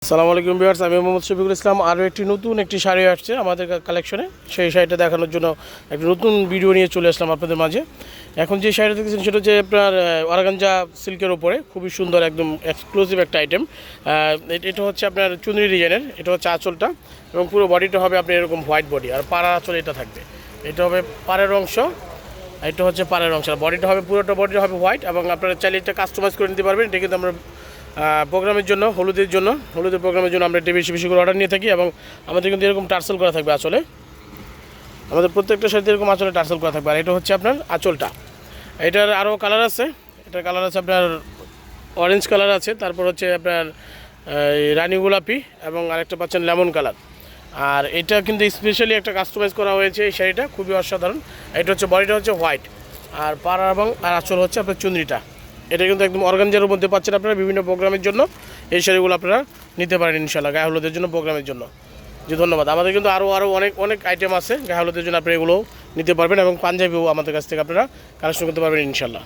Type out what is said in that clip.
আসসালামু আলাইকুম ভিউয়ার্স, আমি মোহাম্মদ শফিকুল ইসলাম। আরও নতুন একটি শাড়ি আসছে আমাদের কালেকশনে। সেই শাড়িটা দেখানোর জন্য একটা নতুন ভিডিও নিয়ে চলে আসলাম আপনাদের মাঝে। এখন যে শাড়িটা দেখছেন সেটা হচ্ছে আপনার অর্গানজা সিল্কের ওপরে খুবই সুন্দর, একদম এক্সক্লুসিভ একটা আইটেম। এটা হচ্ছে আপনার চুনরি ডিজাইনের, এটা হচ্ছে আঁচলটা এবং পুরো বডিটা হবে আপনার এরকম হোয়াইট বডি, আর পাড়ার আঁচল এটা থাকবে। এটা হবে পাড়ের অংশ, এটা হচ্ছে পাড়ের অংশ, আর বডিটা হবে পুরোটা বডিটা হবে হোয়াইট। এবং আপনারা চাইলে এটা কাস্টমাইজ করে নিতে পারবেন। এটা কিন্তু আমরা প্রোগ্রামের জন্য, হলুদের প্রোগ্রামের জন্য আমরা এটা বেশি বেশি করে অর্ডার নিয়ে থাকি। এবং আমাদের কিন্তু এরকম টার্সেল করা থাকবে আঁচলে, আমাদের প্রত্যেকটা সাথে এরকম আঁচলে টার্সেল করা থাকবে। আর এটা হচ্ছে আপনার আঁচলটা। এটার আরও কালার আছে, এটার কালার আছে আপনার অরেঞ্জ কালার আছে, তারপর হচ্ছে আপনার রানী গোলাপি, এবং আরেকটা পাচ্ছেন লেমন কালার। আর এটা কিন্তু স্পেশালি একটা কাস্টমাইজ করা হয়েছে এই শাড়িটা, খুবই অসাধারণ। এটা হচ্ছে বডিটা হচ্ছে হোয়াইট, আর পাড়া এবং আর আঁচল হচ্ছে আপনার চুনরিটা। এটা কিন্তু একদম অর্গানজার মধ্যে পাচ্ছেন আপনারা বিভিন্ন প্রোগ্রামের জন্য। এই শাড়িগুলো আপনারা নিতে পারেন ইনশাল্লাহ, গায়ে হলুদের জন্য, প্রোগ্রামের জন্য। জি ধন্যবাদ। আমাদের কিন্তু আরও অনেক আইটেম আছে গায়ে হলুদের জন্য, আপনারা এগুলোও নিতে পারবেন। এবং পাঞ্জাবিও আমাদের কাছ থেকে আপনারা কালেকশন করতে পারবেন ইনশাল্লাহ।